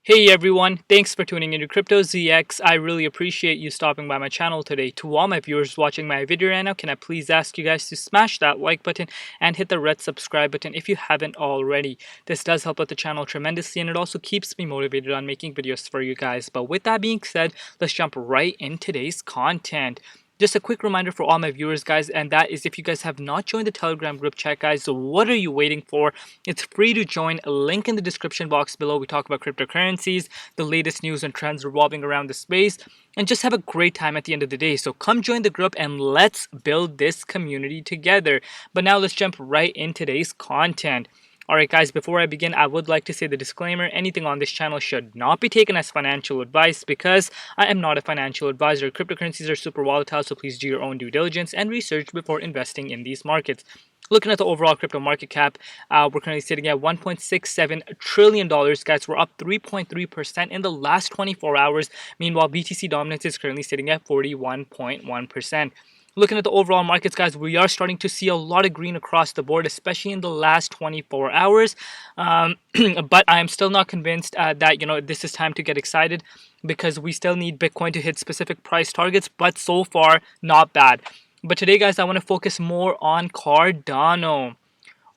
Hey everyone, thanks for tuning into Crypto ZX. I really appreciate you stopping by my channel today. To all my viewers watching my video right now, can I please ask you guys to smash that like button and hit the red subscribe button if you haven't already. This does help out the channel tremendously and it also keeps me motivated on making videos for you guys. But with that being said, let's jump right in today's content. Just a quick reminder for all my viewers, guys, and that is if you guys have not joined the Telegram group chat, guys, so what are you waiting for? It's free to join. A link in the description box below. We talk about cryptocurrencies, the latest news and trends revolving around the space, and just have a great time at the end of the day. So come join the group and let's build this community together. But now let's jump right in today's content. Alright guys, before I begin, I would like to say the disclaimer, anything on this channel should not be taken as financial advice because I am not a financial advisor. Cryptocurrencies are super volatile, so please do your own due diligence and research before investing in these markets. Looking at the overall crypto market cap, we're currently sitting at $1.67 trillion, guys. We're up 3.3% in the last 24 hours. Meanwhile, BTC dominance is currently sitting at 41.1%. Looking at the overall markets, guys, we are starting to see a lot of green across the board, especially in the last 24 hours. But I am still not convinced that, this is time to get excited because we still need Bitcoin to hit specific price targets, but so far, not bad. But today, guys, I want to focus more on Cardano.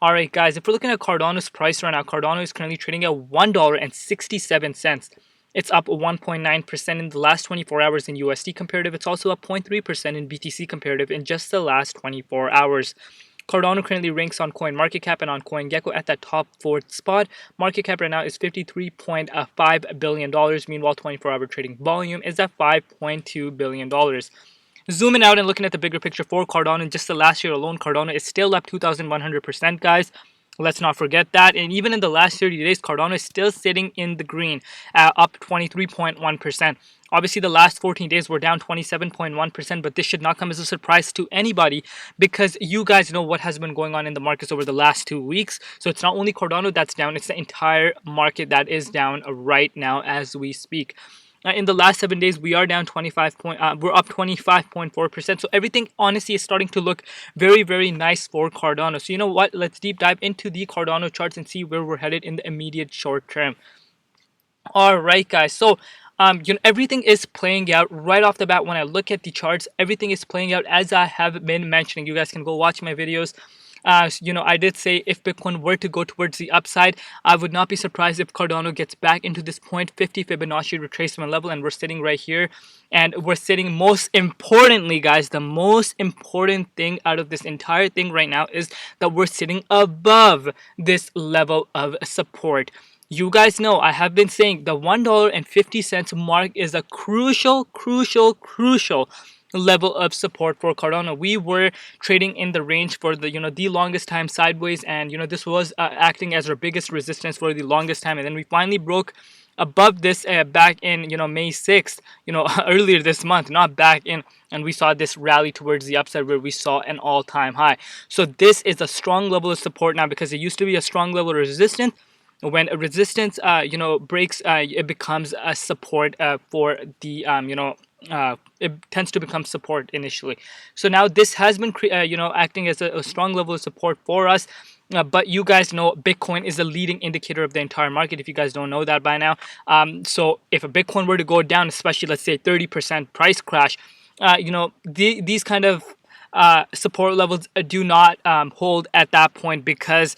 Alright, guys, if we're looking at Cardano's price right now, Cardano is currently trading at $1.67. It's up 1.9% in the last 24 hours in USD comparative. It's also up 0.3% in BTC comparative in just the last 24 hours. Cardano currently ranks on CoinMarketCap and on CoinGecko at that top fourth spot. Market cap right now is $53.5 billion. Meanwhile, 24-hour trading volume is at $5.2 billion. Zooming out and looking at the bigger picture for Cardano, just the last year alone, Cardano is still up 2,100%, guys. Let's not forget that. And even in the last 30 days, Cardano is still sitting in the green, up 23.1%. Obviously, the last 14 days were down 27.1%, but this should not come as a surprise to anybody because you guys know what has been going on in the markets over the last 2 weeks. So it's not only Cardano that's down, it's the entire market that is down right now as we speak. In the last 7 days, we are down we're up 25.4%. So everything honestly is starting to look very, very nice for Cardano. So you know what? Let's deep dive into the Cardano charts and see where we're headed in the immediate short term. All right, guys. So everything is playing out right off the bat. When I look at the charts, everything is playing out as I have been mentioning. You guys can go watch my videos. I did say if Bitcoin were to go towards the upside, I would not be surprised if Cardano gets back into this 0.50 Fibonacci retracement level, and we're sitting right here. And we're sitting, most importantly, guys, the most important thing out of this entire thing right now is that we're sitting above this level of support. You guys know I have been saying the $1.50 mark is a crucial level of support for Cardano. We were trading in the range for the longest time sideways, and this was acting as our biggest resistance for the longest time, and then we finally broke above this back in May 6th, earlier this month, not back in, and we saw this rally towards the upside where we saw an all-time high. So this is a strong level of support now because it used to be a strong level of resistance. When a resistance breaks, it becomes a support for the it tends to become support initially. So now this has been acting as a strong level of support for us. But you guys know Bitcoin is the leading indicator of the entire market, if you guys don't know that by now. So if a Bitcoin were to go down, especially let's say 30% price crash, these kind of support levels do not hold at that point because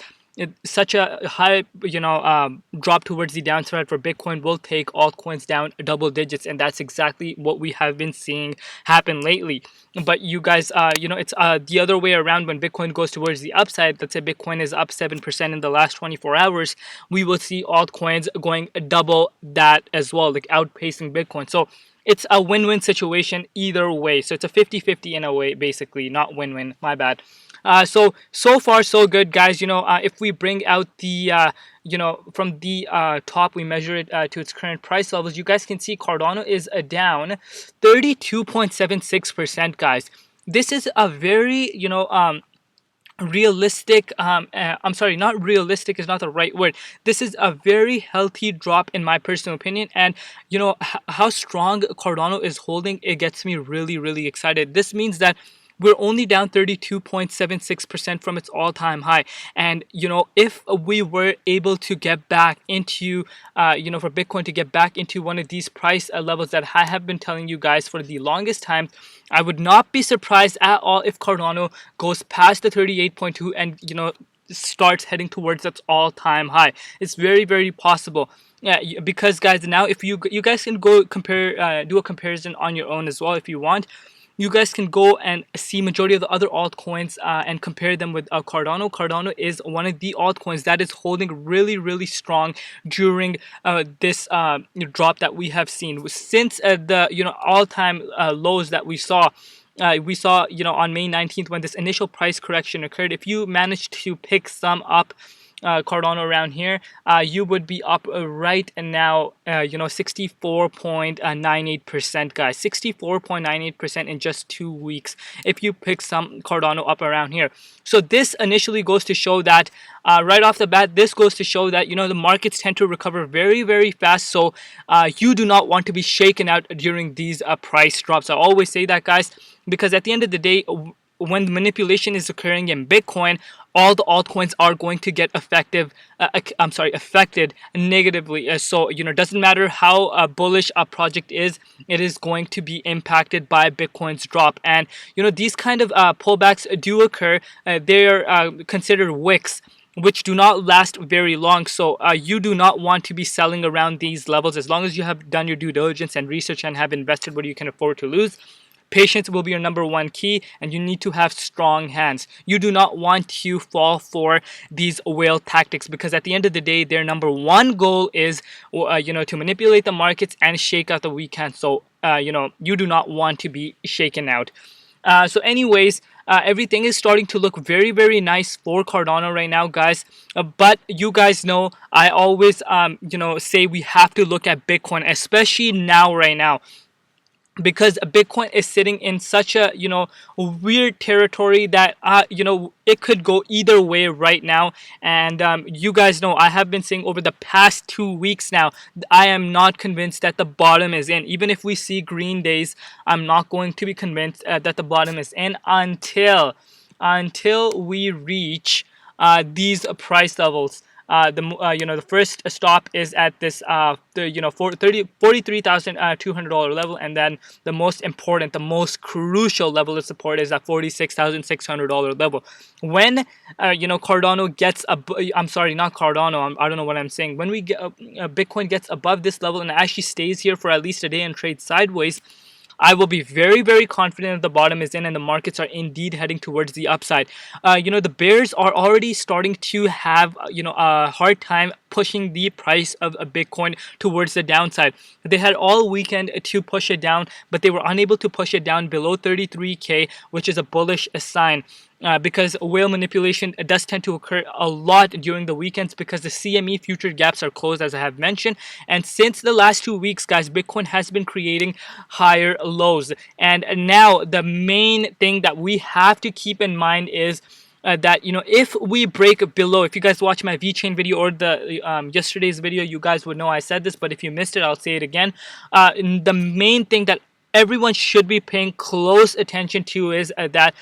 such a high drop towards the downside for Bitcoin will take altcoins down double digits, and that's exactly what we have been seeing happen lately. But you guys it's the other way around. When Bitcoin goes towards the upside, let's say Bitcoin is up 7% in the last 24 hours, we will see altcoins going double that as well, like outpacing Bitcoin. So it's a win-win situation either way. So it's a 50-50 in a way, basically, not win-win, my bad. So far so good, guys. If we bring out the from the top, we measure it to its current price levels, you guys can see Cardano is down 32.76%, guys. This is a very realistic I'm sorry, not realistic is not the right word. This is a very healthy drop in my personal opinion, and how strong Cardano is holding, it gets me really, really excited. This means that we're only down 32.76% from its all-time high. And if we were able to get back into for Bitcoin to get back into one of these price levels that I have been telling you guys for the longest time, I would not be surprised at all if Cardano goes past the 38.2 and starts heading towards its all-time high. It's very, very possible. Yeah, because guys, now if you guys can go compare, do a comparison on your own as well if you want. You guys can go and see majority of the other altcoins and compare them with Cardano. Cardano is one of the altcoins that is holding really, really strong during this drop that we have seen since the all-time lows that we saw. On May 19th when this initial price correction occurred. If you managed to pick some up Cardano around here, you would be up right now, 64.98%, guys. 64.98% in just 2 weeks if you pick some Cardano up around here. So this initially goes to show that right off the bat, this goes to show that the markets tend to recover very, very fast. So you do not want to be shaken out during these price drops. I always say that, guys, because at the end of the day, when manipulation is occurring in Bitcoin, all the altcoins are going to get affected negatively. So it doesn't matter how bullish a project is, it is going to be impacted by Bitcoin's drop. And these kind of pullbacks do occur. They are considered wicks, which do not last very long. So you do not want to be selling around these levels as long as you have done your due diligence and research and have invested what you can afford to lose. Patience will be your number one key, and you need to have strong hands. You do not want to fall for these whale tactics, because at the end of the day, their number one goal is to manipulate the markets and shake out the weak hands. So you do not want to be shaken out. So anyways, everything is starting to look very, very nice for Cardano right now, guys. But you guys know I always say we have to look at Bitcoin, especially now, right now, because Bitcoin is sitting in such a weird territory that it could go either way right now. And you guys know I have been saying over the past 2 weeks now, I am not convinced that the bottom is in. Even if we see green days, I'm not going to be convinced that the bottom is in until we reach these price levels. The first stop is at this $43,200 level, and then the most important, the most crucial level of support is at $46,600 level. When Cardano gets I'm sorry, not Cardano, I don't know what I'm saying. When we get Bitcoin gets above this level and actually stays here for at least a day and trades sideways, I will be very, very confident that the bottom is in and the markets are indeed heading towards the upside. The bears are already starting to have a hard time pushing the price of a Bitcoin towards the downside. They had all weekend to push it down, but they were unable to push it down below 33K, which is a bullish sign. Because whale manipulation does tend to occur a lot during the weekends because the CME future gaps are closed, as I have mentioned. And since the last 2 weeks, guys, Bitcoin has been creating higher lows. And now the main thing that we have to keep in mind is that if we break below, if you guys watch my VeChain video or the yesterday's video, you guys would know I said this, but if you missed it, I'll say it again. The main thing that everyone should be paying close attention to is that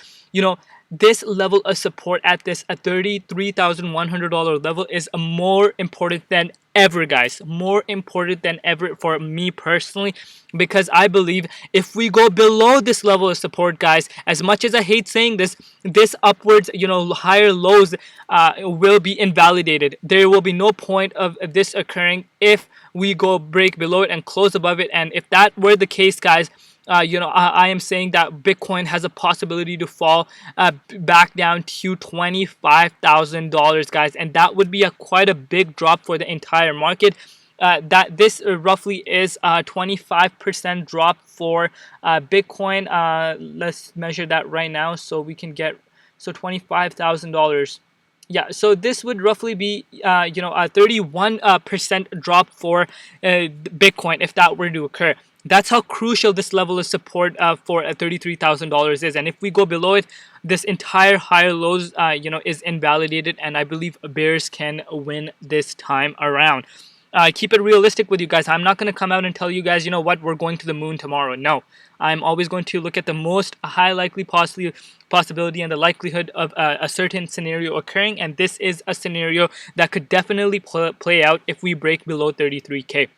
this level of support at this $33,100 level is more important than ever, guys. More important than ever for me personally, because I believe if we go below this level of support, guys, as much as I hate saying this, this upwards, higher lows will be invalidated. There will be no point of this occurring if we go break below it and close above it. And if that were the case, guys, I am saying that Bitcoin has a possibility to fall back down to $25,000, guys, and that would be quite a big drop for the entire market. That this roughly is a 25% drop for Bitcoin. Let's measure that right now so we can get $25,000. Yeah, so this would roughly be a 31% drop for Bitcoin if that were to occur. That's how crucial this level of support for $33,000 is. And if we go below it, this entire higher lows, is invalidated. And I believe bears can win this time around. keep it realistic with you guys. I'm not going to come out and tell you guys, you know what, we're going to the moon tomorrow. No, I'm always going to look at the most high likely possibility and the likelihood of a certain scenario occurring, and this is a scenario that could definitely play out if we break below 33K.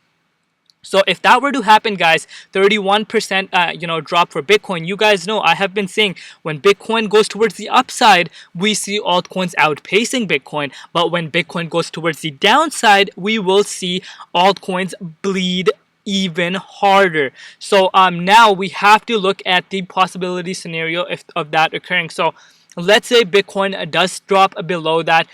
So if that were to happen, guys, 31% drop for Bitcoin. You guys know I have been saying when Bitcoin goes towards the upside, we see altcoins outpacing Bitcoin. But when Bitcoin goes towards the downside, we will see altcoins bleed even harder. So now we have to look at the possibility scenario of that occurring. So let's say Bitcoin does drop below that,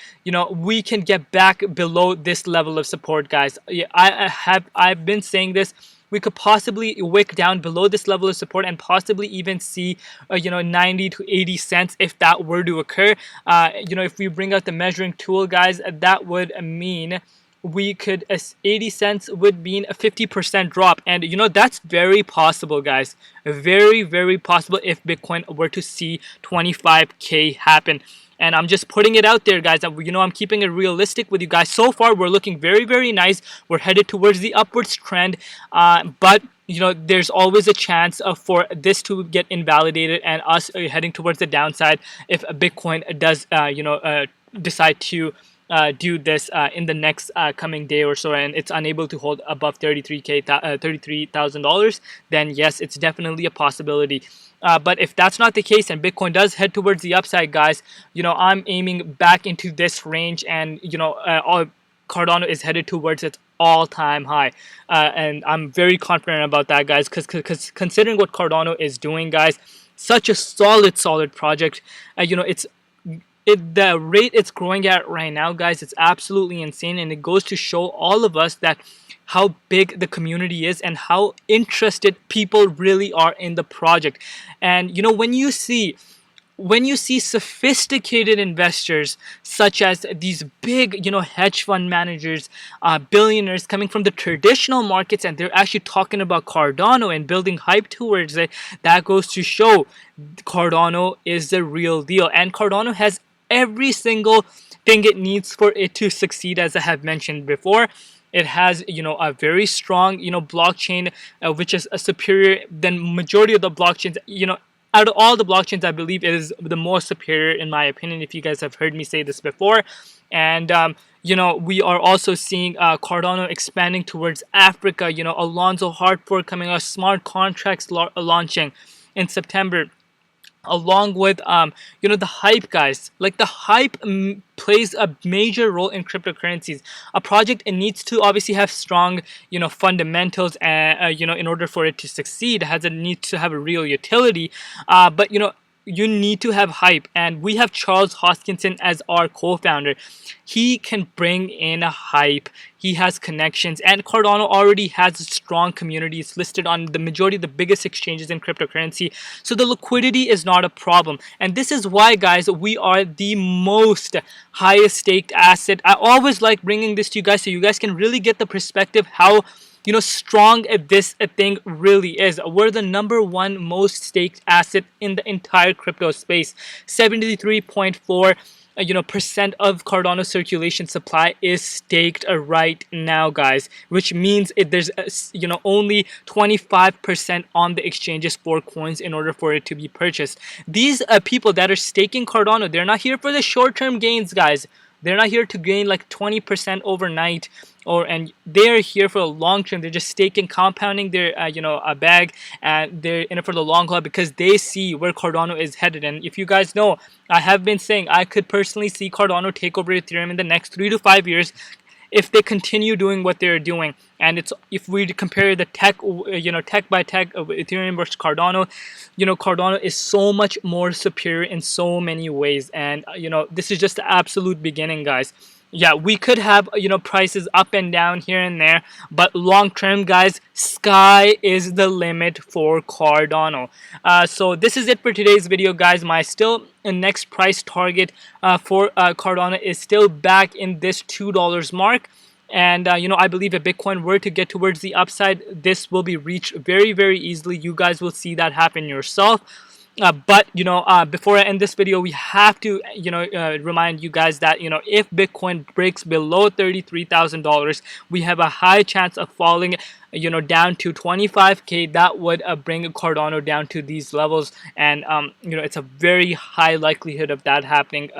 we can get back below this level of support, guys. Yeah, I've been saying this. We could possibly wick down below this level of support and possibly even see 90 to 80 cents if that were to occur. If we bring out the measuring tool, guys, that would mean we could, 80 cents would mean a 50% drop, and that's very possible, guys. Very, very possible if Bitcoin were to see 25K happen. And I'm just putting it out there, guys. I'm keeping it realistic with you guys. So far, we're looking very, very nice. We're headed towards the upwards trend, but there's always a chance for this to get invalidated and us heading towards the downside if Bitcoin does, decide to do this in the next coming day or so, and it's unable to hold above $33,000, then yes, it's definitely a possibility. But if that's not the case and Bitcoin does head towards the upside, guys, I'm aiming back into this range, and Cardano is headed towards its all-time high, and I'm very confident about that, guys, because considering what Cardano is doing, guys, such a solid project. The rate it's growing at right now, guys, it's absolutely insane, and it goes to show all of us that how big the community is and how interested people really are in the project. And when you see sophisticated investors such as these big, hedge fund managers, billionaires coming from the traditional markets, and they're actually talking about Cardano and building hype towards it, that goes to show Cardano is the real deal. And Cardano has every single thing it needs for it to succeed, as I have mentioned before. It has, a very strong, blockchain, which is superior than majority of the blockchains. Out of all the blockchains, I believe it is the most superior, in my opinion, if you guys have heard me say this before. And, we are also seeing Cardano expanding towards Africa, Alonzo hard fork coming out, smart contracts launching in September, along with the hype, guys. Like, the hype plays a major role in cryptocurrencies. A project, it needs to obviously have strong fundamentals, and in order for it to succeed, it needs to have a real utility, but you need to have hype, and we have Charles Hoskinson as our co-founder. He can bring in a hype. He has connections, and Cardano already has a strong community. It's listed on the majority of the biggest exchanges in cryptocurrency, so the liquidity is not a problem. And this is why, guys, we are the most highest staked asset. I always like bringing this to you guys so you guys can really get the perspective how strong this thing really is. We're the #1 most staked asset in the entire crypto space. 73.4% of Cardano circulation supply is staked right now, guys, which means there's only 25% on the exchanges for coins in order for it to be purchased. These people that are staking Cardano, they're not here for the short-term gains, guys. They're not here to gain like 20% overnight, and they're here for the long term. They're just staking, compounding their a bag, and they're in it for the long haul because they see where Cardano is headed. And if you guys know, I have been saying I could personally see Cardano take over Ethereum in the next 3 to 5 years if they continue doing what they're doing. And it's, if we compare the tech by tech of Ethereum versus Cardano, Cardano is so much more superior in so many ways. And this is just the absolute beginning, guys. Yeah, we could have prices up and down here and there, but long term, guys, sky is the limit for Cardano. So this is it for today's video, guys. My next price target for Cardano is still back in this $2 mark. And I believe if Bitcoin were to get towards the upside, this will be reached very, very easily. You guys will see that happen yourself. But before I end this video, we have to remind you guys that if Bitcoin breaks below $33,000, we have a high chance of falling down to 25K. That would bring Cardano down to these levels, and it's a very high likelihood of that happening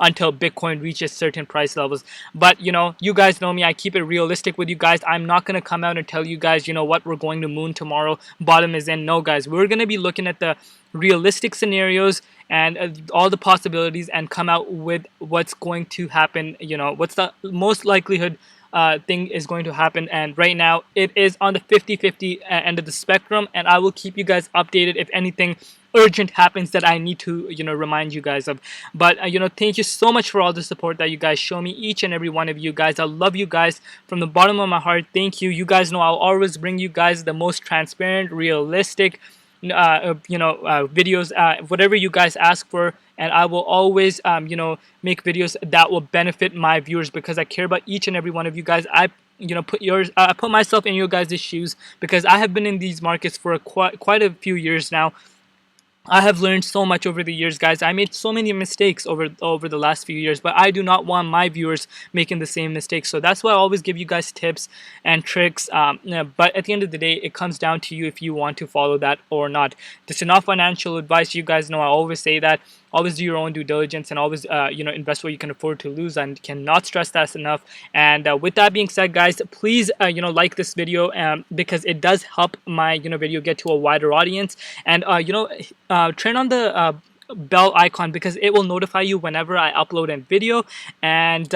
until Bitcoin reaches certain price levels. But you guys know me, I keep it realistic with you guys. I'm not going to come out and tell you guys what, we're going to moon tomorrow, bottom is in. No guys, we're going to be looking at the realistic scenarios and all the possibilities, and come out with what's going to happen, what's the most likelihood thing is going to happen. And right now it is on the 50-50 end of the spectrum, and I will keep you guys updated if anything urgent happens that I need to remind you guys of. But thank you so much for all the support that you guys show me, each and every one of you guys. I love you guys from the bottom of my heart. Thank you. You guys know I'll always bring you guys the most transparent, realistic videos, whatever you guys ask for, and I will always make videos that will benefit my viewers, because I care about each and every one of you guys. I put myself in your guys' shoes, because I have been in these markets for quite a few years now. I have learned so much over the years, guys. I made so many mistakes over the last few years, but I do not want my viewers making the same mistakes. So that's why I always give you guys tips and tricks. But at the end of the day, it comes down to you if you want to follow that or not. This is not financial advice. You guys know I always say that. Always do your own due diligence, and always invest what you can afford to lose, and cannot stress that enough. And with that being said, guys, please like this video, because it does help my video get to a wider audience. And turn on the bell icon, because it will notify you whenever I upload a video. And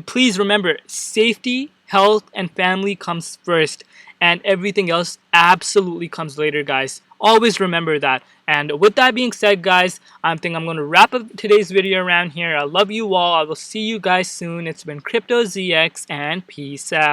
please remember, safety, health, and family comes first, and everything else absolutely comes later, guys. Always remember that. And with that being said, guys, I think I'm going to wrap up today's video around here. I love you all. I will see you guys soon. It's been CryptoZX, and peace out.